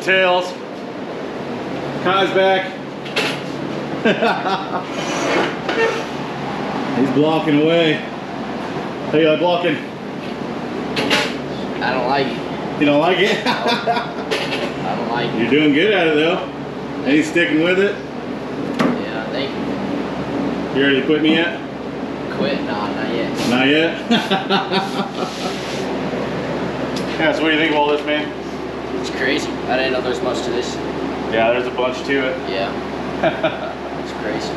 of tails. Kai's back. He's blocking away. How you blocking? I don't like it. You don't like it? No, I don't like it. You're doing good at it though. And he's sticking with it. Yeah, thank you. You ready to quit me yet? Quit? Nah, not yet. Not yet? Yeah, so what do you think of all this, man? It's crazy. I didn't know there's much to this. Yeah, there's a bunch to it. Yeah. It's crazy.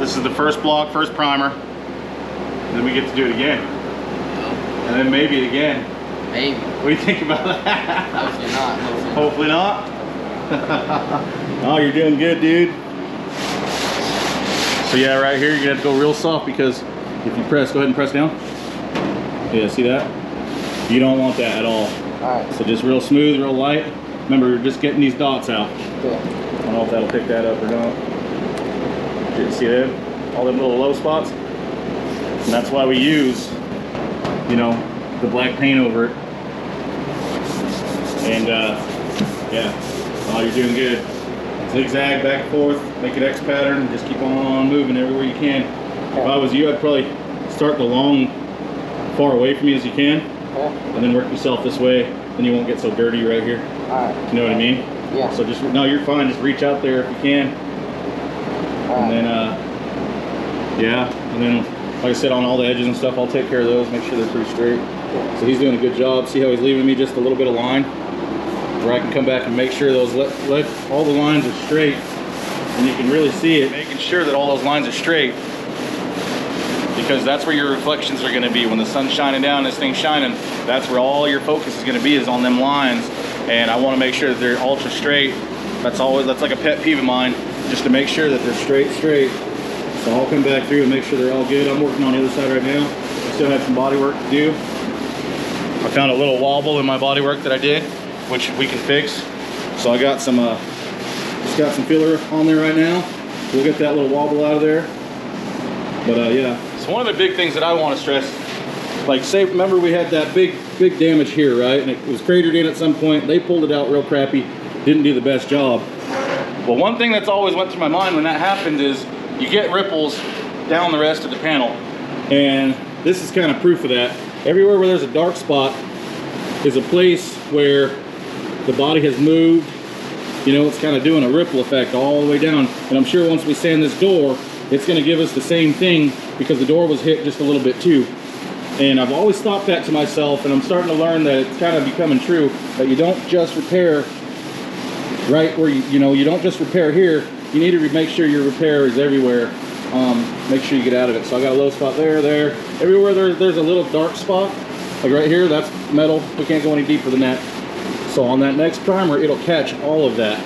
This is the first block, first primer. And then we get to do it again. Yeah. And then maybe again. Maybe. What do you think about that? Hopefully not. Hopefully not. Oh, you're doing good, dude. So yeah, right here, you're gonna have to go real soft because if you press, go ahead and press down. Yeah, see that? You don't want that at all. Alright. So just real smooth, real light. Remember, you're just getting these dots out. Cool. I don't know if that'll pick that up or not. Did you see that? All them little low spots? And that's why we use, you know, the black paint over it. And yeah, oh, you're doing good. Zigzag back and forth, make it X pattern, just keep on moving everywhere you can. If I was you, I'd probably start the long, far away from you as you can, and then work yourself this way, then you won't get so dirty right here. Alright. You know what I mean? Yeah. So just, no, you're fine, just reach out there if you can. And then, yeah, and then, like I said, on all the edges and stuff, I'll take care of those, make sure they're pretty straight. So he's doing a good job. See how he's leaving me just a little bit of line? Where I can come back and make sure those all the lines are straight, and you can really see it. Making sure that all those lines are straight, because that's where your reflections are going to be when the sun's shining down. This thing's shining. That's where all your focus is going to be, is on them lines. And I want to make sure that they're ultra straight. That's like a pet peeve of mine, just to make sure that they're straight. So I'll come back through and make sure they're all good. I'm working on the other side right now. I still have some body work to do. I found a little wobble in my body work that I did, which we can fix. So I got some, just got some filler on there right now. We'll get that little wobble out of there. But yeah. So one of the big things that I want to stress, like say, remember we had that big damage here, right? And it was cratered in at some point. They pulled it out real crappy. Didn't do the best job. Well, one thing that's always went through my mind when that happened is you get ripples down the rest of the panel. And this is kind of proof of that. Everywhere where there's a dark spot is a place where the body has moved. You know, it's kind of doing a ripple effect all the way down. And I'm sure once we sand this door, it's going to give us the same thing, because the door was hit just a little bit too. And I've always thought that to myself, and I'm starting to learn that it's kind of becoming true, that you don't just repair right where you know, you don't just repair here. You need to make sure your repair is everywhere. Make sure you get out of it. So I got a low spot there. Everywhere there's a little dark spot, like right here, that's metal. We can't go any deeper than that. So on that next primer, it'll catch all of that.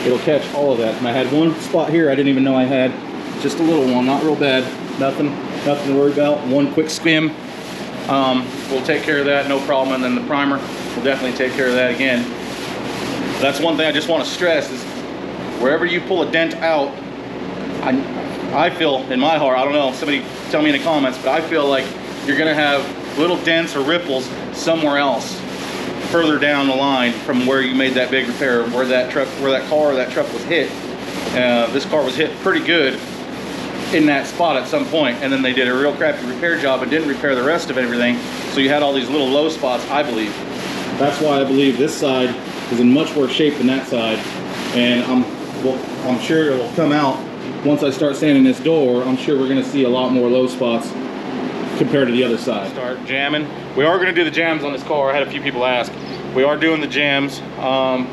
It'll catch all of that. And I had one spot here I didn't even know I had. Just a little one, not real bad. Nothing to worry about. One quick skim. We'll take care of that, no problem. And then the primer will definitely take care of that again. That's one thing I just want to stress is wherever you pull a dent out, I feel in my heart, I don't know, somebody tell me in the comments, but I feel like you're gonna have little dents or ripples somewhere else further down the line from where you made that big repair, where that car or that truck was hit. This car was hit pretty good in that spot at some point, and then they did a real crappy repair job and didn't repair the rest of everything. So you had all these little low spots, I believe. That's why I believe this side is in much worse shape than that side. And I'm sure it will come out once I start sanding this door. I'm sure we're gonna see a lot more low spots compared to the other side. Start jamming. We are gonna do the jams on this car. I had a few people ask. We are doing the jams. We're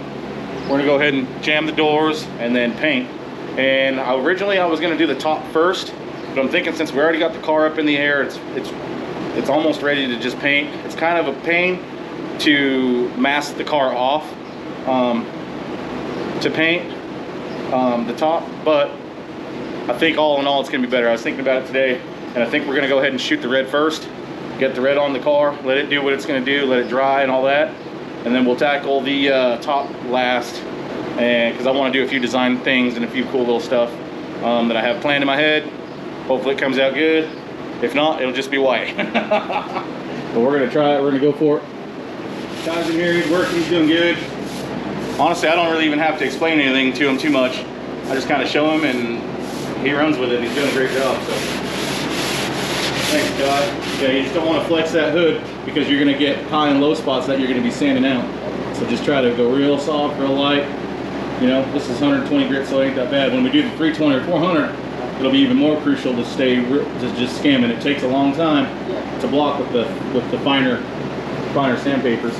gonna go ahead and jam the doors and then paint. And originally I was gonna do the top first, but I'm thinking since we already got the car up in the air, it's almost ready to just paint. It's kind of a pain to mask the car off to paint the top, but I think all in all it's gonna be better. I was thinking about it today, and I think we're gonna go ahead and shoot the red first, get the red on the car, let it do what it's gonna do, let it dry and all that, and then we'll tackle the top last. And because I want to do a few design things and a few cool little stuff that I have planned in my head. Hopefully it comes out good. If not, it'll just be white. But we're gonna try it. We're gonna go for it. Ty's in here. He's working. He's doing good. honestly, I don't really even have to explain anything to him too much. I just kind of show him and he runs with it, and he's doing a great job. So thanks, guy. Yeah, you just don't want to flex that hood because you're going to get high and low spots that you're going to be sanding out. So just try to go real soft, real light. You know, this is 120 grit, so it ain't that bad. When we do the 320 or 400, it'll be even more crucial to stay just scamming. It takes a long time to block with the finer sandpapers.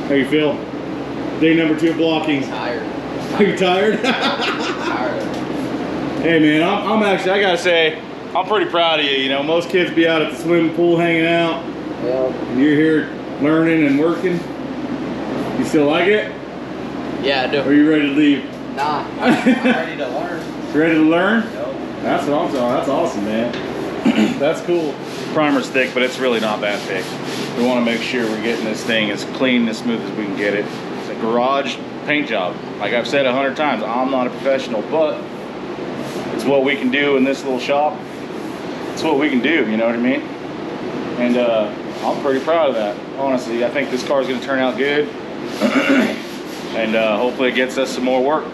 How you feel? Day number 2 blocking. Tired. Are you tired? Tired. Hey man, I'm actually, I gotta say, I'm pretty proud of you. You know, most kids be out at the swimming pool hanging out. Yeah. And you're here learning and working. You still like it? Yeah, I do. Or are you ready to leave? Nah, I'm ready to learn. Ready to learn? Nope. That's what I'm talking. That's awesome, man. That's cool. Primer's thick, but it's really not that thick. We want to make sure we're getting this thing as clean and as smooth as we can get it. It's a garage paint job. Like I've said 100 times, I'm not a professional, but it's what we can do in this little shop. It's what we can do, you know what I mean? And I'm pretty proud of that, honestly. I think this car is going to turn out good. And hopefully it gets us some more work.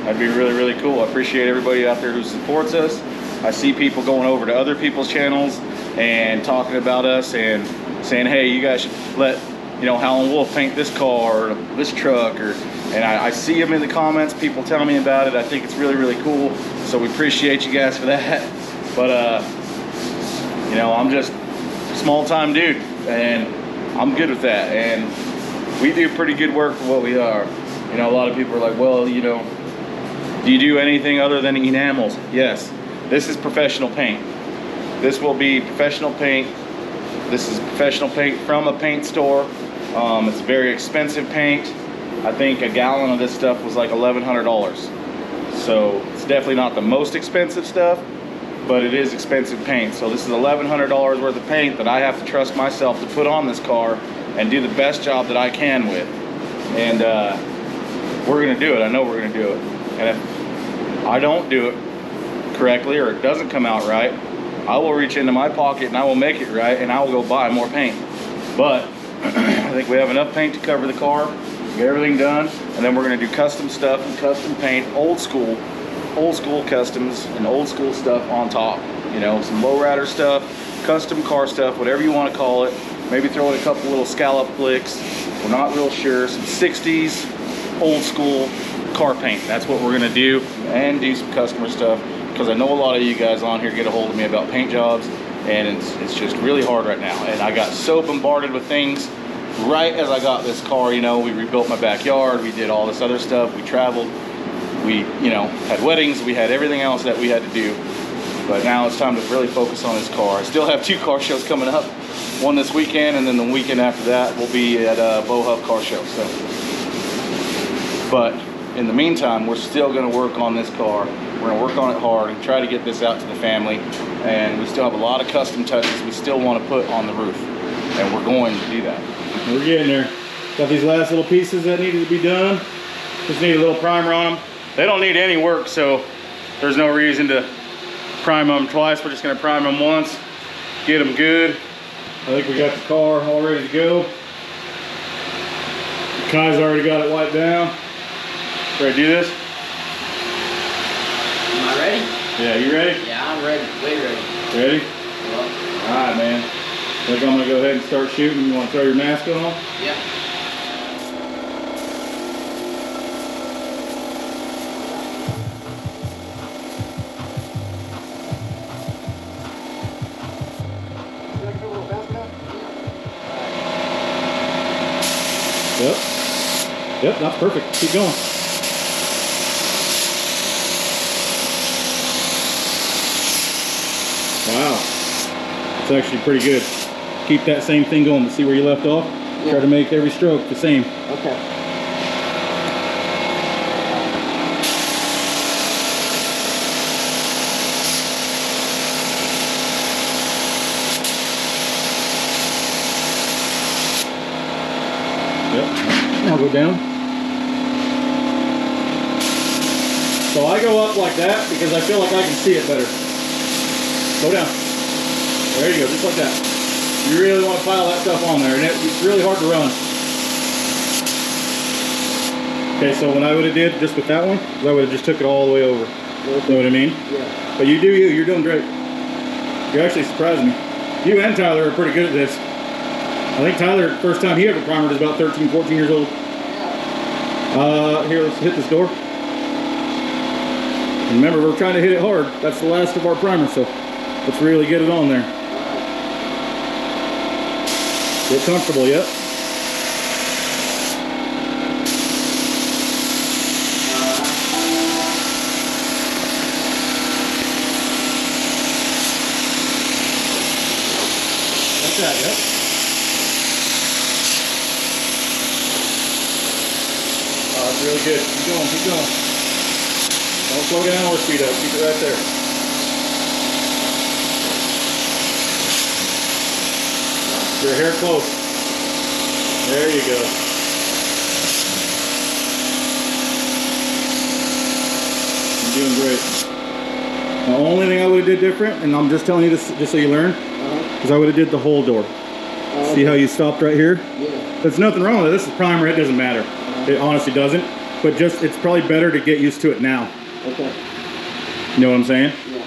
That'd be really, really cool. I appreciate everybody out there who supports us. I see people going over to other people's channels and talking about us and saying, hey, you guys should let, you know, Howlin Wolf paint this car or this truck, and I see them in the comments, people tell me about it. I think it's really, really cool. So we appreciate you guys for that. But you know, I'm just a small time dude and I'm good with that. And we do pretty good work for what we are. You know, a lot of people are like, well, you know, do you do anything other than enamels? Yes. This is professional paint. This will be professional paint. This is professional paint from a paint store. It's very expensive paint. I think a gallon of this stuff was like $1,100. So it's definitely not the most expensive stuff, but it is expensive paint. So this is $1,100 worth of paint that I have to trust myself to put on this car and do the best job that I can with. And we're gonna do it. I know we're gonna do it. And if I don't do it correctly or it doesn't come out right, I will reach into my pocket and I will make it right and I will go buy more paint. But I think we have enough paint to cover the car, get everything done, and then we're gonna do custom stuff and custom paint, old school customs and old school stuff on top. You know, some lowrider stuff, custom car stuff, whatever you want to call it. Maybe throw in a couple little scallop flicks. We're not real sure. Some 60s old school car paint. That's what we're gonna do, and do some customer stuff, because I know a lot of you guys on here get a hold of me about paint jobs, and it's just really hard right now. And I got so bombarded with things right as I got this car, you know, we rebuilt my backyard, we did all this other stuff, we traveled, we, you know, had weddings, we had everything else that we had to do. But now it's time to really focus on this car. I still have 2 car shows coming up. One this weekend, and then the weekend after that we'll be at Bow Hub Car Show. So, but in the meantime, we're still going to work on this car. We're going to work on it hard and try to get this out to the family. And we still have a lot of custom touches we still want to put on the roof, and we're going to do that. We're getting there. Got these last little pieces that needed to be done. Just need a little primer on them. They don't need any work, so there's no reason to prime them twice. We're just going to prime them once, get them good. I think we got the car all ready to go. Kai's already got it wiped down. Ready to do this? Am I ready? Yeah, you ready? Yeah, I'm ready. Way ready. Ready? Well, all right, man. I think I'm gonna go ahead and start shooting. You want to throw your mask on? yeah. Yep. Yep, that's perfect. Keep going. Wow. It's actually pretty good. Keep that same thing going to see where you left off. Yeah. Try to make every stroke the same. Okay. Yep. Now go down. So I go up like that because I feel like I can see it better. Go down. There you go, just like that. You really want to pile that stuff on there, and it's really hard to run. Okay, so when I would have did just with that one, I would have just took it all the way over. You know what I mean? Yeah. But you do you, you're doing great. You're actually surprising me. You and Tyler are pretty good at this. I think Tyler, first time he ever primered is about 13, 14 years old. Here, let's hit this door. And remember, we're trying to hit it hard. That's the last of our primer, so let's really get it on there. Get comfortable, yep. Like that, yep. Oh, that's really good. Keep going, keep going. Don't slow down or speed up. Keep it right there. Your hair close. There you go. You're doing great. The only thing I would have did different, and I'm just telling you this just so you learn, is I would have did the whole door. See how you stopped right here? Yeah. There's nothing wrong with it. This is primer. It doesn't matter. It honestly doesn't. But just, it's probably better to get used to it now. Okay. You know what I'm saying? Yeah.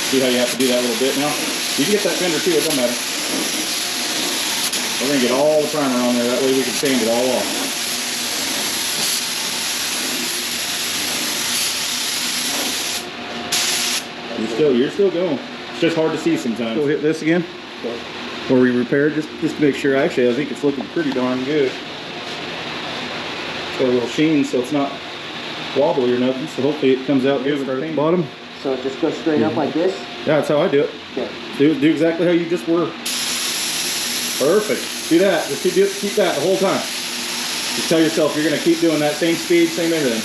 See how you have to do that a little bit now? You can get that fender too, it don't matter. We're gonna get all the primer on there, that way we can sand it all off. You're still going. It's just hard to see sometimes. Go hit this again. Okay. Or we repaired, just to make sure. Actually, I think it's looking pretty darn good. It's got a little sheen, so it's not wobbly or nothing. So hopefully it comes out good. Start at the bottom. So it just goes straight up like this? Yeah, that's how I do it. Okay. Do exactly how you just were. Perfect. Do that. Just keep that the whole time. Just tell yourself you're going to keep doing that same speed, same everything.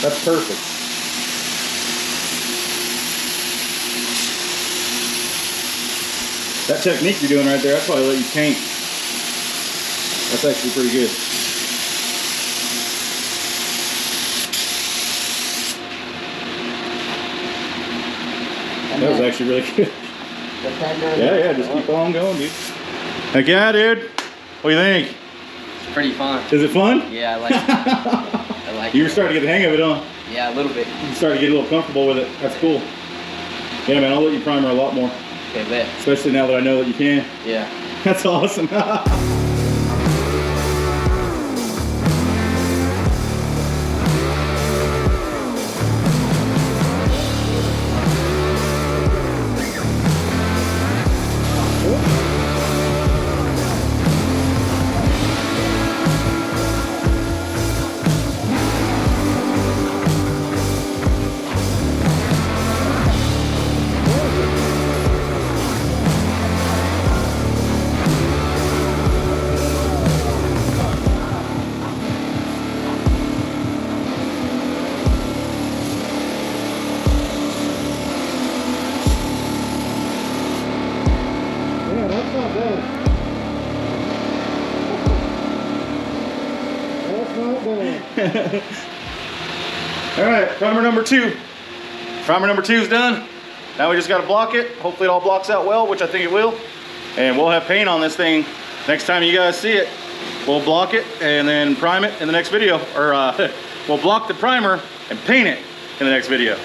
That's perfect. That technique you're doing right there, that's probably let you paint. That's actually pretty good. That was actually really good. Yeah, just keep on going, dude. Heck yeah, dude. What do you think? It's pretty fun. Is it fun? Yeah, I like it. I like You're it. starting to get the hang of it, huh? Yeah, a little bit. You starting to get a little comfortable with it. That's cool. Yeah, man, I'll let you primer a lot more. Okay, bet. Especially now that I know that you can. Yeah. That's awesome. All right, primer number 2. Primer number 2 is done. Now we just got to block it. Hopefully it all blocks out well, which I think it will. And we'll have paint on this thing next time you guys see it. We'll block it and then prime it in the next video. Or we'll block the primer and paint it in the next video.